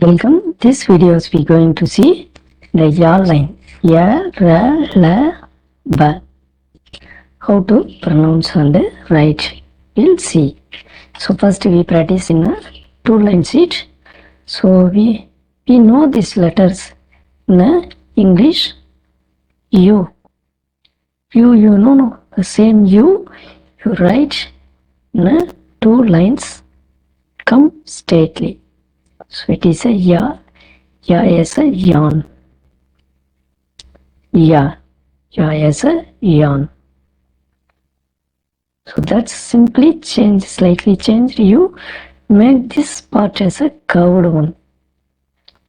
Welcome. This video is we going to see the ya line. Ya, ra, la, ba. How to pronounce and write. We'll see. So first we practice in a two-line sheet. So we know these letters in English. You know the same you write in two lines. Come straightly. So it is a ya. Ya is a yawn. Ya is a yawn. So that's simply change, slightly changed. You make this part as a curved one.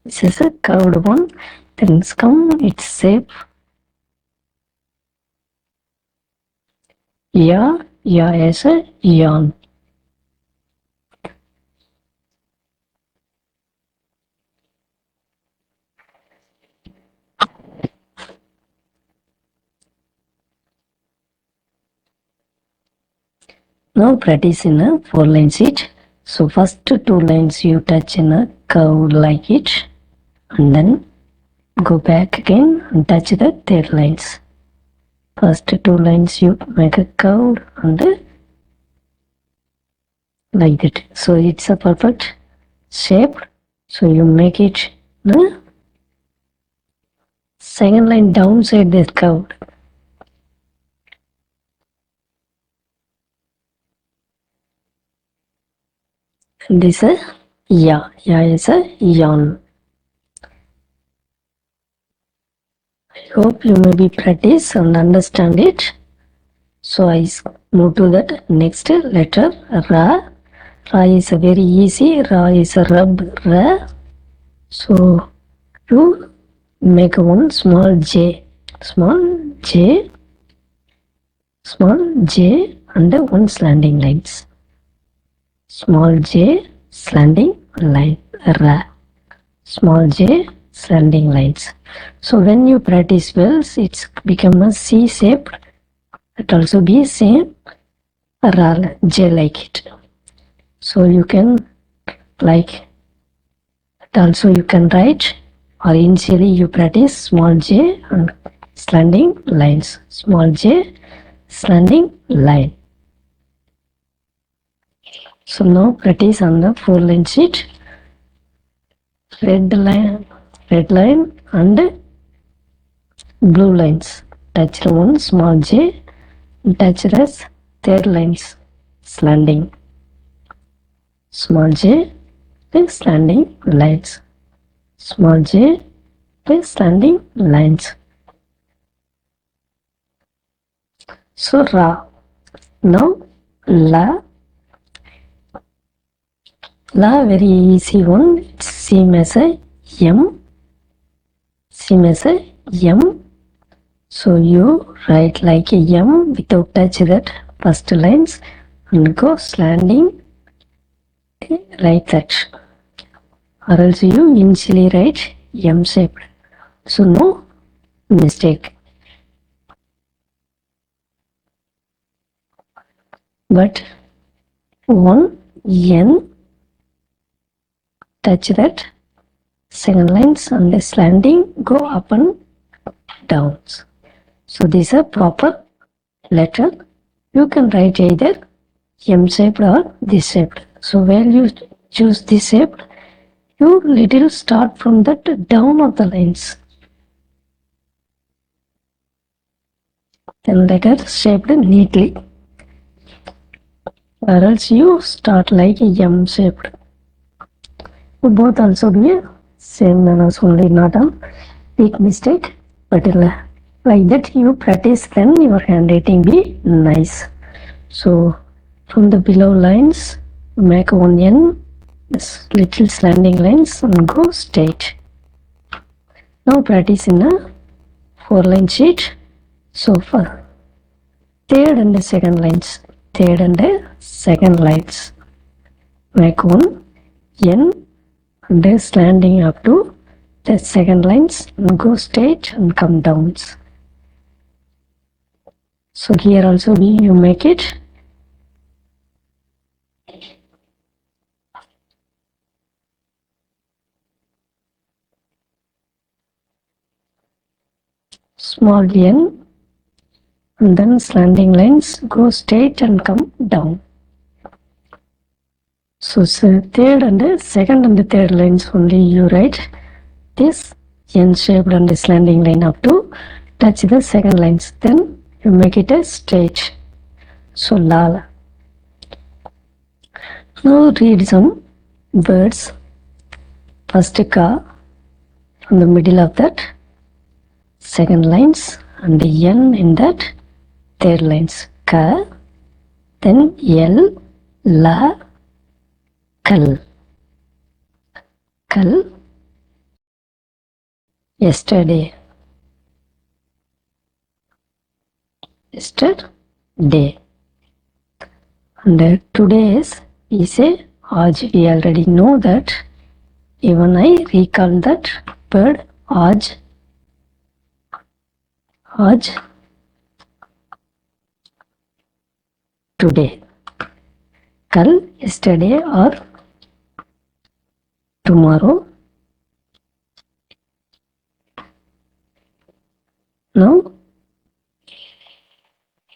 This is a curved one. Then come its shape. Ya is a yawn. Now practice in a four-line sheet. So first two lines you touch in a curve like it, and then go back again and touch the third lines. First two lines you make a curve and like that. So it's a perfect shape. So you make it the second line downside this curve. This is ya is a yawn. I hope you maybe practice and understand it. So I move to that next letter ra. Ra is a very easy. Ra is a rub ra. So you make one small j and one slanting lines. Small j slanting line ra. Small j slanting lines. So when you practice well, it's become a C shape. It also be same ra j like it. So you can like it also you can write, or initially you practice small j and slanting lines. Small j slanting line. So now practice on the four-line sheet. Red line and blue lines. Touch one small j, touch as third lines slanting. Small j with slanting lines. Small j with slanting lines. So ra. Now la very easy one. It's same as a m. So you write like a m without touch that first lines and go slanting like that, or else you initially write m shape. So no mistake. But one n touch that second lines and the slanting go up and down. So this is a proper letter. You can write either m shaped or this shaped. So when you choose this shape, you little start from that down of the lines. Then letter shaped neatly. Or else you start like a m shaped. Both also be same manners, only not a big mistake. But like that you practice, then your handwriting be nice. So from the below lines make one n, this little slanting lines, and go straight. Now practice in a four-line sheet. So for third and second lines, make one n and slanting up to the second lines and go straight and come down. So here also you make it. small n, and then slanting lines go straight and come down. So third and second and third lines only you write this n-shaped and slanting line up to touch the second lines. Then you make it a straight. So lala. Now read some words. First ka from the middle of that second lines and the n in that third lines. Ka, then l, la, kal. Kal, yesterday. Yesterday. And today's is a aaj. We already know that. Even I recall that word aaj. Aaj, today. Kal, yesterday or tomorrow. Now,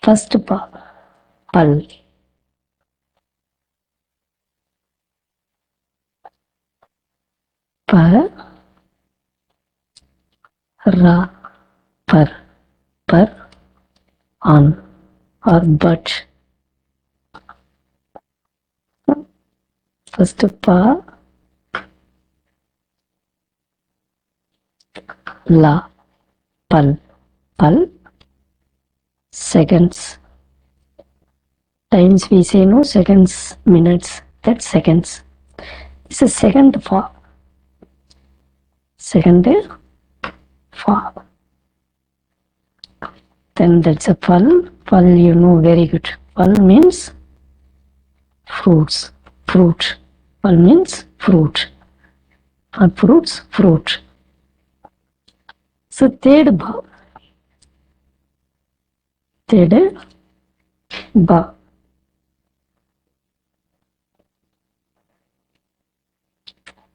first pal. Pa, ra, par, on or but. First pa, la, pal. Seconds. Times we say no, seconds, minutes, that's seconds. It's a second fa. Then that's a pal. Pal you know very good. Pal means fruits. Fruit. Pal means fruit. Or fruits, fruit. So third ba.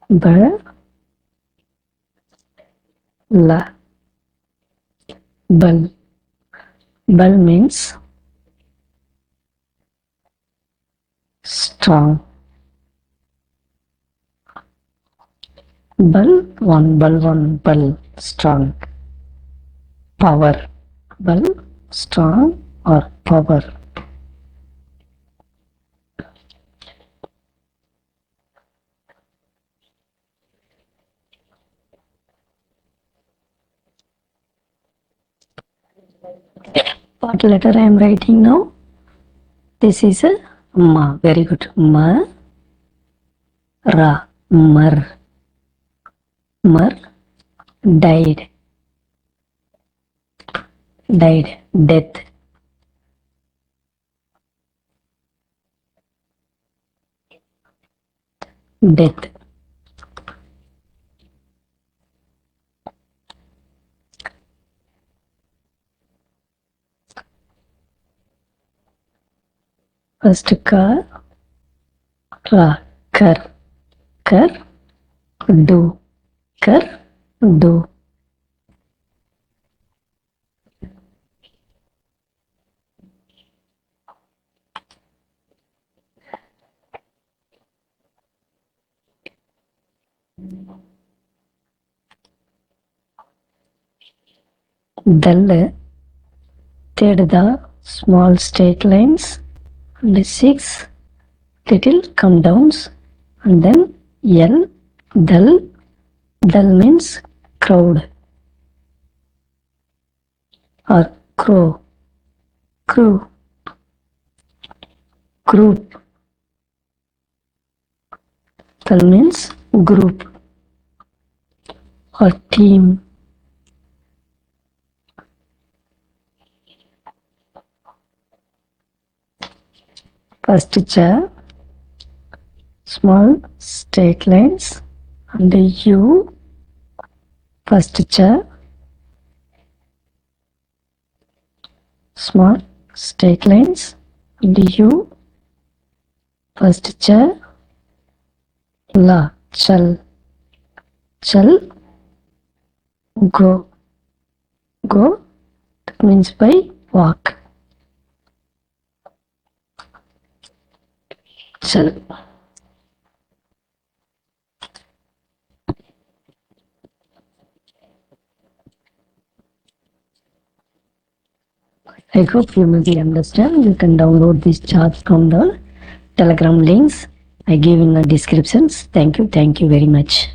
Ba, la, bal. Bal means strong. Bal one, strong. Power. Bal, strong or power. What letter I am writing now? This is a ma. Very good. Ma, ra, mar. Mar, died. Death. First ka, ra, kar, do, do. Dal, third the small straight lines and 6 little come downs, and then l, dal means crowd or crew, group. Dal means group or team. First cha, small straight lines and u. First cha, small straight lines and u. First cha, la, chal, go, means by walk. Chal. I hope you maybe understand. You can download these charts from the Telegram links I give in the descriptions. Thank you very much.